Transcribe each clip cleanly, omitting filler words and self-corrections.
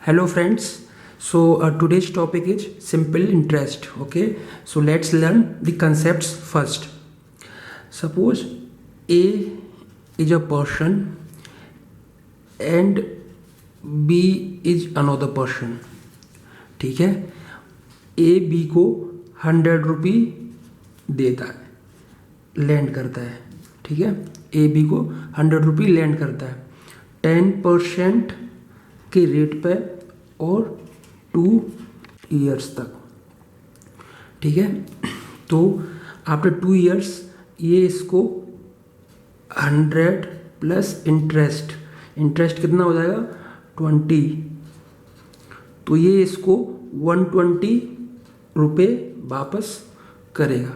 Hello friends. Today's topic is simple interest. Okay. So let's learn the concepts first. Suppose A is a person and B is another person. ठीक है. A B को 100 रुपी देता है, land करता है. ठीक है. A B को 100 रुपी लैंड करता है 10% के रेट पे और 2 ईयर्स तक. ठीक है. तो आफ्टर 2 ईयर्स ये इसको 100 प्लस इंटरेस्ट कितना हो जाएगा 20. तो ये इसको 120 रुपये वापस करेगा.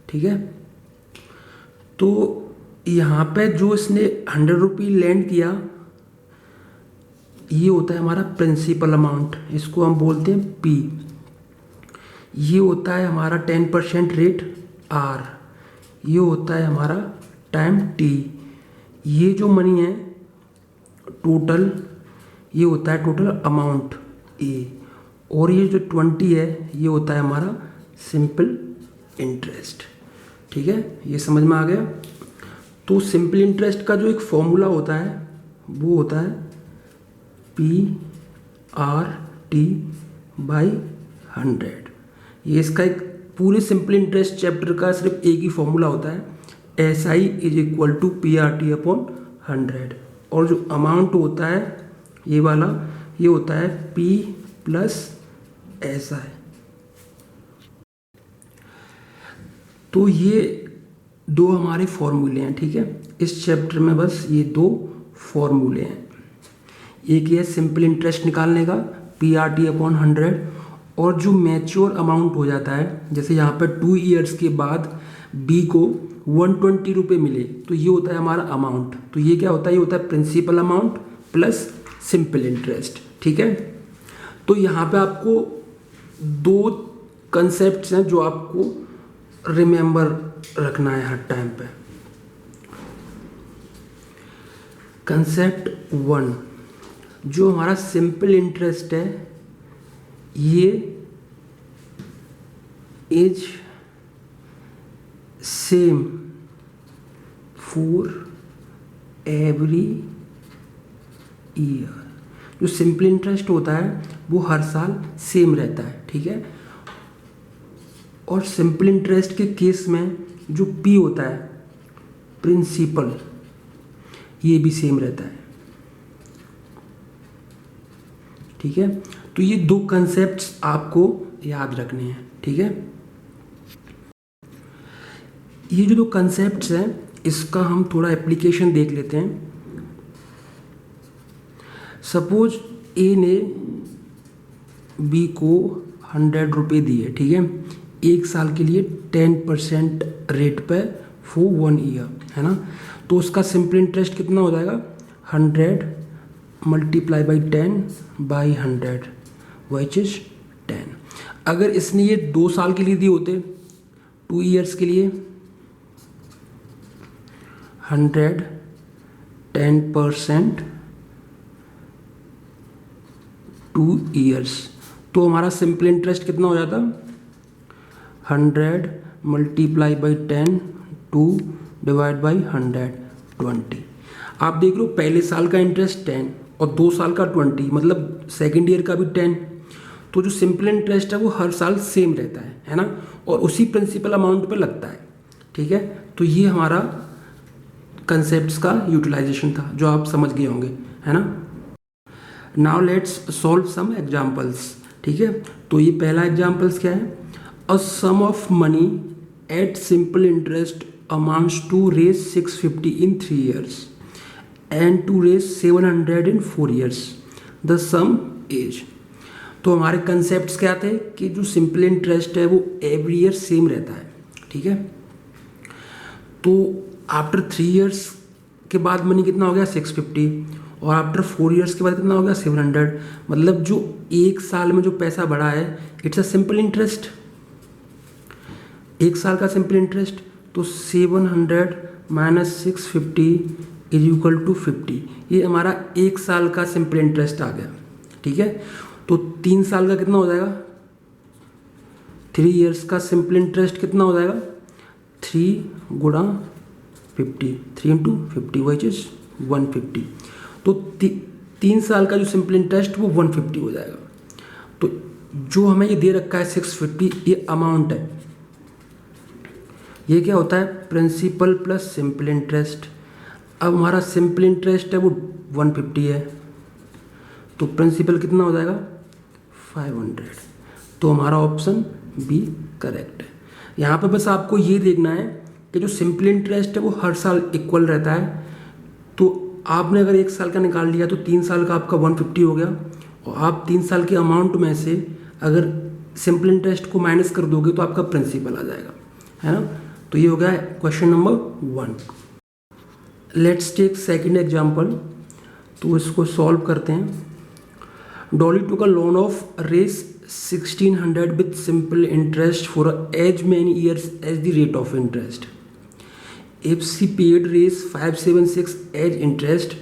ठीक है. तो यहाँ पे जो इसने 100 रुपये लैंड किया ये होता है हमारा प्रिंसिपल अमाउंट, इसको हम बोलते हैं पी. ये होता है हमारा 10% रेट आर. ये होता है हमारा टाइम टी. ये जो मनी है टोटल, ये होता है टोटल अमाउंट ए. और ये जो 20 है ये होता है हमारा सिंपल इंटरेस्ट. ठीक है. ये समझ में आ गया. तो सिंपल इंटरेस्ट का जो एक फॉर्मूला होता है वो होता है PRT बाई 100. ये इसका एक पूरे सिंपल इंटरेस्ट चैप्टर का सिर्फ एक ही फॉर्मूला होता है, SI is equal to PRT upon 100. और जो अमाउंट होता है ये वाला, ये होता है P प्लस SI. तो ये दो हमारे फॉर्मूले हैं. ठीक है. इस चैप्टर में बस ये दो फॉर्मूले हैं. एक ये सिंपल इंटरेस्ट निकालने का PRT अपॉन 100, और जो मैच्योर अमाउंट हो जाता है, जैसे यहाँ पर 2 ईयर्स के बाद B को 120 रुपये मिले तो ये होता है हमारा अमाउंट. तो ये क्या होता है, ये होता है principal amount plus simple interest. ठीक है. तो यहाँ पे आपको दो कंसेप्ट्स हैं जो आपको रिमेंबर रखना है हर टाइम पे. कंसेप्ट 1, जो हमारा सिंपल इंटरेस्ट है ये is same for every year. जो सिंपल इंटरेस्ट होता है वो हर साल सेम रहता है. ठीक है. और सिंपल इंटरेस्ट के केस में जो P होता है प्रिंसिपल, ये भी सेम रहता है. ठीक है. तो ये दो कंसेप्ट्स आपको याद रखने हैं. ठीक है. ये जो दो कंसेप्ट्स हैं इसका हम थोड़ा एप्लीकेशन देख लेते हैं. सपोज ए ने बी को 100 रुपये दिए. ठीक है. 1 साल के लिए 10% रेट पे फॉर 1 ईयर, है ना. तो उसका सिंपल इंटरेस्ट कितना हो जाएगा 100 multiply by 10 by 100 which is 10. अगर इसने ये 2 साल के लिए दिए होते 2 ईयर्स के लिए 100 10% 2 ईयर्स, तो हमारा सिंपल इंटरेस्ट कितना हो जाता 100 मल्टीप्लाई बाई 10 2 डिवाइड बाई 120. आप देख लो पहले साल का इंटरेस्ट 10 और 2 साल का 20, मतलब सेकेंड ईयर का भी 10. तो जो सिंपल इंटरेस्ट है वो हर साल सेम रहता है ना, और उसी प्रिंसिपल अमाउंट पे लगता है. ठीक है. तो ये हमारा कंसेप्ट्स का यूटिलाइजेशन था जो आप समझ गए होंगे, है ना. Now let's solve some examples. ठीक है. तो ये पहला एग्जाम्पल्स क्या है, a sum of money at simple interest amounts to Rs 650 in 3 years and to raise 700 in 4 years. The sum is. तो हमारे कंसेप्ट्स क्या थे कि जो सिंपल इंटरेस्ट है वो एवरी ईयर सेम रहता है. ठीक है. तो आफ्टर 3 years के बाद मनी कितना हो गया 650, और आफ्टर 4 years के बाद कितना हो गया 700. मतलब जो 1 साल में जो पैसा बढ़ा है इट्स अ सिंपल इंटरेस्ट. 1 साल का सिंपल इंटरेस्ट. तो 700 माइनस 650 इज इक्वल टू 50. ये हमारा 1 साल का सिंपल इंटरेस्ट आ गया. ठीक है। तो 3 साल का कितना हो जाएगा, 3 ईयर्स का सिंपल इंटरेस्ट कितना हो जाएगा, 3 गुणा 50, 3 इंटू 50 विच इज 150। तो 3 साल का जो सिंपल इंटरेस्ट वो 150 हो जाएगा। तो जो हमें ये दे रखा है 650, ये अमाउंट है। ये क्या होता है, प्रिंसिपल प्लस सिंपल इंटरेस्ट। अब हमारा सिंपल इंटरेस्ट है वो 150 है, तो प्रिंसिपल कितना हो जाएगा 500। तो हमारा ऑप्शन बी करेक्ट है। यहाँ पे बस आपको ये देखना है कि जो सिंपल इंटरेस्ट है वो हर साल इक्वल रहता है। तो आपने अगर 1 साल का निकाल लिया तो 3 साल का आपका 150 हो गया, और आप 3 साल के अमाउंट में से अगर सिंपल इंटरेस्ट को माइनस कर दोगे तो आपका प्रिंसिपल आ जाएगा, है ना। तो ये हो गया question number 1। Let's take second example. तो इसको सॉल्व करते हैं। Dolly took a loan of Rs 1600 with simple interest for as many years as the rate of interest. If she paid Rs 576 as interest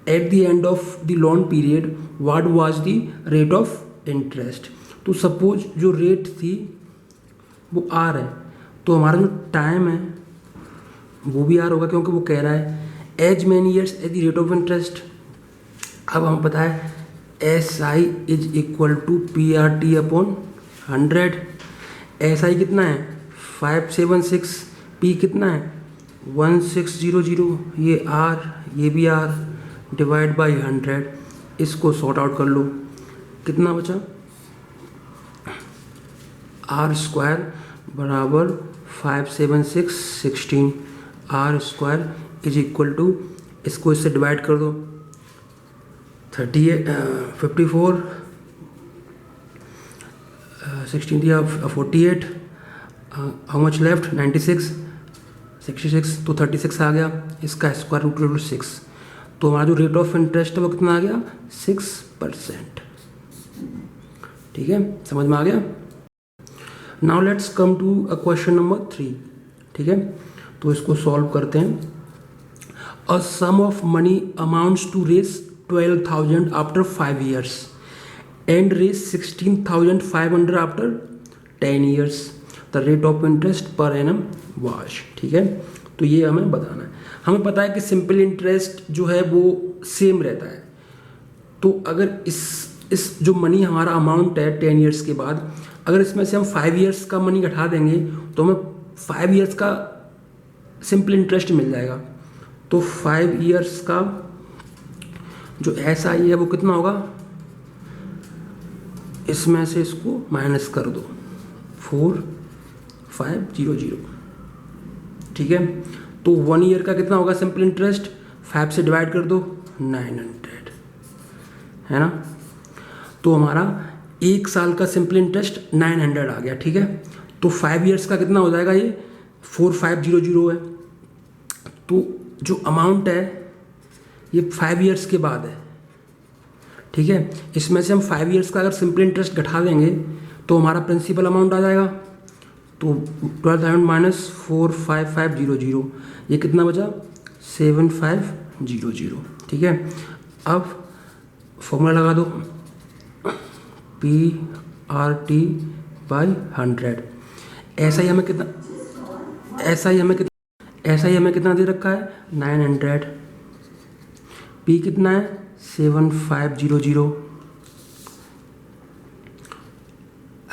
at the end of the loan period, what was the rate of interest. तो suppose जो rate थी वो are है, तो हमारा जो time है वो भी आर होगा, क्योंकि वो कह रहा है as many years as the rate of interest. अब हमें पता है S I is equal to P R T upon 100। S I कितना है 576, पी कितना है 1600, ये आर, ये भी आर, डिवाइड बाई 100। इसको सॉर्ट आउट कर लो, कितना बचा, आर स्क्वायर बराबर 576 16, R square is equal to, इसको इससे डिवाइड कर दो, 54 16 दिया 48, हाउ मच लेफ्ट 96 66, तो 36 आ गया। इसका स्क्वायर रूट 6, तो हमारा जो रेट ऑफ इंटरेस्ट है वो कितना आ गया 6%। ठीक है, समझ में आ गया। Now let's come to a question number 3। ठीक है, तो इसको सॉल्व करते हैं। A sum of money amounts to Rs 12,000 after 5 years and raise 16,500 after 10 years. The rate of interest per annum was. ठीक है, तो ये हमें बताना है। हमें पता है कि सिंपल इंटरेस्ट जो है वो सेम रहता है। तो अगर इस जो मनी हमारा अमाउंट है 10 years के बाद, अगर इसमें से हम 5 years का मनी घटा देंगे तो हमें 5 years का सिंपल इंटरेस्ट मिल जाएगा। तो 5 years का जो एस आई है वो कितना होगा, इसमें से इसको माइनस कर दो 4500। ठीक है, तो 1 year का कितना होगा सिंपल इंटरेस्ट, 5 से डिवाइड कर दो 900, है ना। तो हमारा 1 साल का सिंपल इंटरेस्ट 900 आ गया। ठीक है, तो 5 years का कितना हो जाएगा, ये 4500 है। तो जो अमाउंट है ये 5 years के बाद है। ठीक है, इसमें से हम 5 years का अगर सिंपल इंटरेस्ट घटा देंगे तो हमारा प्रिंसिपल अमाउंट आ जाएगा। तो 12,000 माइनस 45500, ये कितना बचा 7500। ठीक है, अब फॉर्मूला लगा दो, पी आर टी बाई 100। ऐसा ही हमें कितना दे रखा है 900, पी कितना है 7500,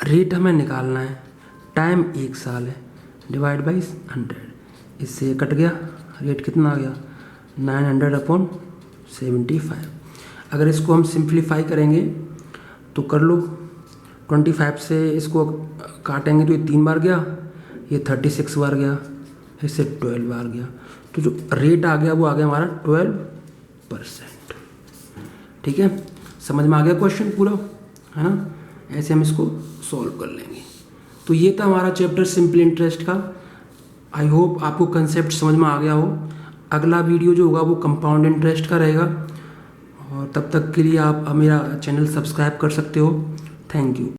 रेट हमें निकालना है, टाइम 1 साल है, डिवाइड बाई 100, इससे कट गया, रेट कितना आ गया 900 अपॉन 75। अगर इसको हम सिंप्लीफाई करेंगे तो कर लो, 25 से इसको काटेंगे तो ये 3 बार गया, ये 36 बार गया, इससे 12 बार गया। तो जो रेट आ गया वो आ गया हमारा 12%। ठीक है, समझ में आ गया क्वेश्चन पूरा, है ना। ऐसे हम इसको सॉल्व कर लेंगे। तो ये था हमारा चैप्टर सिंपल इंटरेस्ट का। आई होप आपको कंसेप्ट समझ में आ गया हो। अगला वीडियो जो होगा वो कंपाउंड इंटरेस्ट का रहेगा, और तब तक के लिए आप मेरा चैनल सब्सक्राइब कर सकते हो। Thank you.